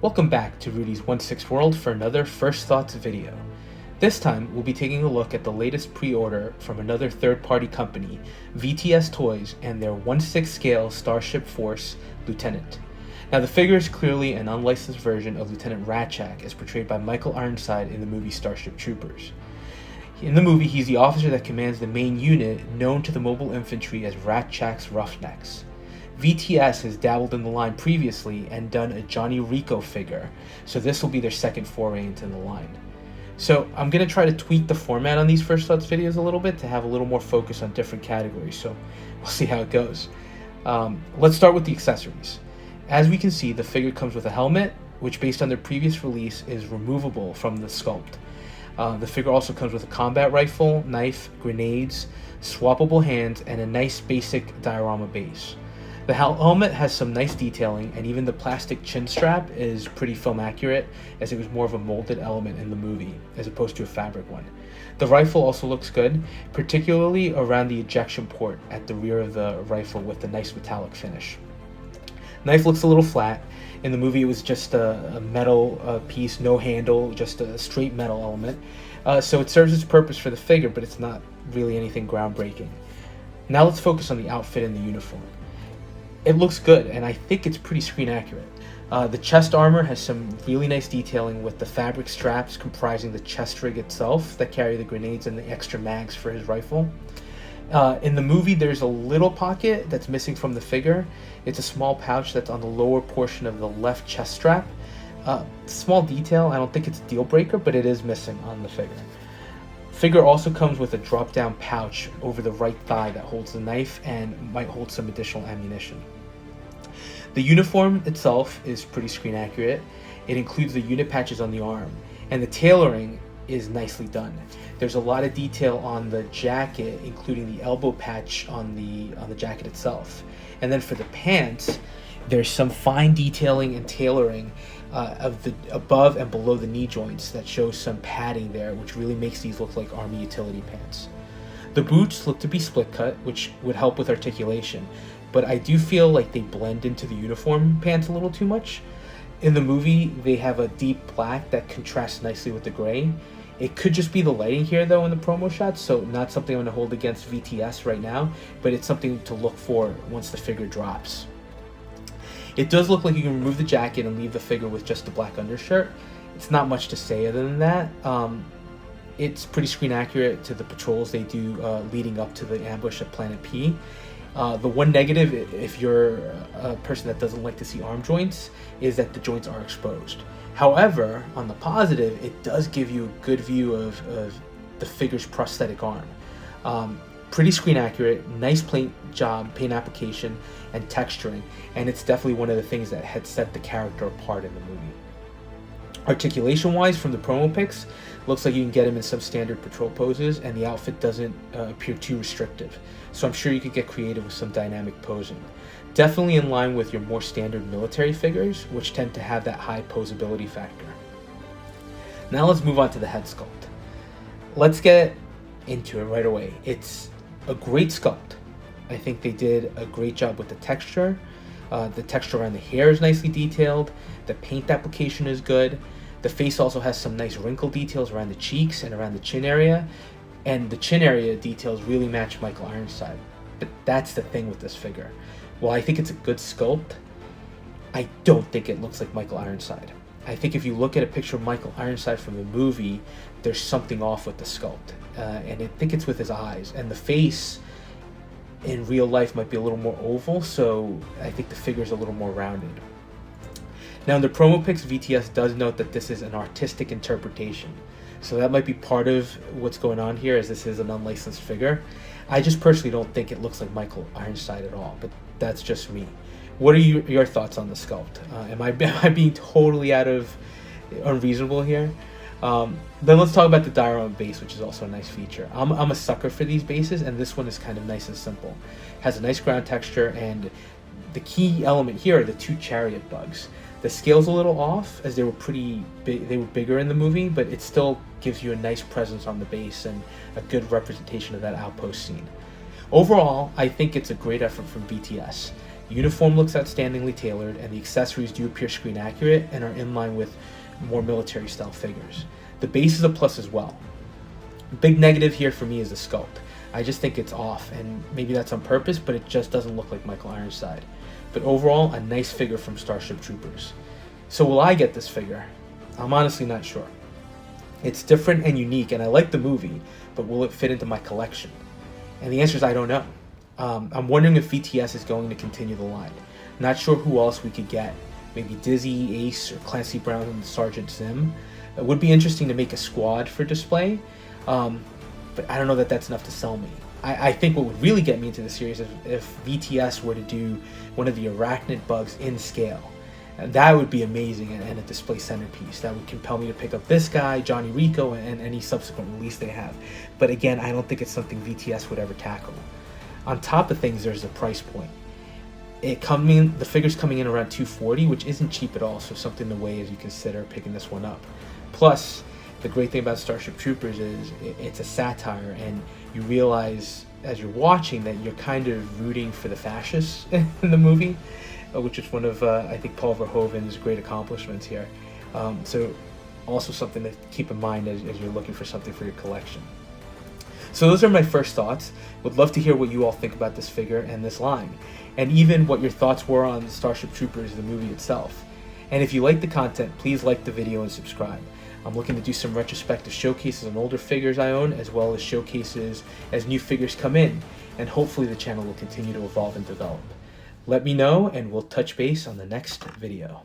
Welcome back to Rudy's 1/6 World for another First Thoughts video. This time, we'll be taking a look at the latest pre-order from another third-party company, VTS Toys, and their 1/6 scale Starship Force Lieutenant. Now, the figure is clearly an unlicensed version of Lieutenant Ratchak, as portrayed by Michael Ironside in the movie Starship Troopers. In the movie, he's the officer that commands the main unit known to the mobile infantry as Ratchak's Roughnecks. VTS has dabbled in the line previously and done a Johnny Rico figure, so this will be their second foray into the line. So I'm going to try to tweak the format on these First Thoughts videos a little bit to have a little more focus on different categories, so we'll see how it goes. Let's start with the accessories. As we can see, the figure comes with a helmet, which based on their previous release is removable from the sculpt. The figure also comes with a combat rifle, knife, grenades, swappable hands, and a nice basic diorama base. The helmet has some nice detailing, and even the plastic chin strap is pretty film accurate, as it was more of a molded element in the movie, as opposed to a fabric one. The rifle also looks good, particularly around the ejection port at the rear of the rifle with the nice metallic finish. Knife looks a little flat. In the movie it was just a metal piece, no handle, just a straight metal element. So it serves its purpose for the figure, but it's not really anything groundbreaking. Now let's focus on the outfit and the uniform. It looks good, and I think it's pretty screen accurate. The chest armor has some really nice detailing with the fabric straps comprising the chest rig itself that carry the grenades and the extra mags for his rifle. In the movie, there's a little pocket that's missing from the figure. It's a small pouch that's on the lower portion of the left chest strap. Small detail, I don't think it's a deal breaker, but it is missing on the figure. Figure also comes with a drop-down pouch over the right thigh that holds the knife and might hold some additional ammunition. The uniform itself is pretty screen accurate. It includes the unit patches on the arm, and the tailoring is nicely done. There's a lot of detail on the jacket, including the elbow patch on the jacket itself. And then for the pants, there's some fine detailing and tailoring of the above and below the knee joints that shows some padding there, which really makes these look like army utility pants. The boots look to be split cut, which would help with articulation, but I do feel like they blend into the uniform pants a little too much. In the movie, they have a deep black that contrasts nicely with the gray. It could just be the lighting here though in the promo shots, so not something I'm going to hold against VTS right now, but it's something to look for once the figure drops. It does look like you can remove the jacket and leave the figure with just the black undershirt. It's not much to say other than that. It's pretty screen accurate to the patrols they do leading up to the ambush at Planet P. The one negative, if you're a person that doesn't like to see arm joints, is that the joints are exposed. However, on the positive, it does give you a good view of the figure's prosthetic arm. Pretty screen accurate, nice paint job, paint application, and texturing, and it's definitely one of the things that had set the character apart in the movie. Articulation wise, from the promo pics, looks like you can get him in some standard patrol poses, and the outfit doesn't appear too restrictive, so I'm sure you could get creative with some dynamic posing. Definitely in line with your more standard military figures, which tend to have that high posability factor. Now let's move on to the head sculpt. Let's get into it right away. It's a great sculpt. I think they did a great job with the texture. The texture around the hair is nicely detailed. The paint application is good. The face also has some nice wrinkle details around the cheeks and around the chin area. And the chin area details really match Michael Ironside. But that's the thing with this figure. While I think it's a good sculpt, I don't think it looks like Michael Ironside. I think if you look at a picture of Michael Ironside from the movie, there's something off with the sculpt. And I think it's with his eyes. And the face in real life might be a little more oval, so I think the figure's a little more rounded. Now in the promo pics, VTS does note that this is an artistic interpretation. So that might be part of what's going on here, as this is an unlicensed figure. I just personally don't think it looks like Michael Ironside at all, but that's just me. What are your thoughts on the sculpt? Am I being totally unreasonable here? Then let's talk about the diorama base, which is also a nice feature. I'm a sucker for these bases, and this one is kind of nice and simple. Has a nice ground texture, and the key element here are the two chariot bugs. The scale's a little off, as they were pretty big. They were bigger in the movie, but it still gives you a nice presence on the base and a good representation of that outpost scene. Overall, I think it's a great effort from VTS. uniform looks outstandingly tailored, and the accessories do appear screen accurate and are in line with more military style figures. The base is a plus as well. Big negative here for me is the sculpt. I just think it's off, and maybe that's on purpose, but it just doesn't look like Michael Ironside. But overall, a nice figure from Starship Troopers. So will I get this figure? I'm honestly not sure. It's different and unique, and I like the movie, but will it fit into my collection? And the answer is I don't know. I'm wondering if VTS is going to continue the line. Not sure who else we could get. Maybe Dizzy, Ace, or Clancy Brown and Sergeant Zim. It would be interesting to make a squad for display, but I don't know that that's enough to sell me. I think what would really get me into the series is if VTS were to do one of the arachnid bugs in scale. And that would be amazing and a display centerpiece. That would compel me to pick up this guy, Johnny Rico, and any subsequent release they have. But again, I don't think it's something VTS would ever tackle. On top of things, there's the price point. The figure's coming in around $240, which isn't cheap at all, so something to weigh as you consider picking this one up. Plus, the great thing about Starship Troopers is it's a satire, and you realize as you're watching that you're kind of rooting for the fascists in the movie, which is one of, I think, Paul Verhoeven's great accomplishments here. So also something to keep in mind as you're looking for something for your collection. So those are my first thoughts. Would love to hear what you all think about this figure and this line, and even what your thoughts were on Starship Troopers, the movie itself. And if you like the content, please like the video and subscribe. I'm looking to do some retrospective showcases on older figures I own, as well as showcases as new figures come in, and hopefully the channel will continue to evolve and develop. Let me know, and we'll touch base on the next video.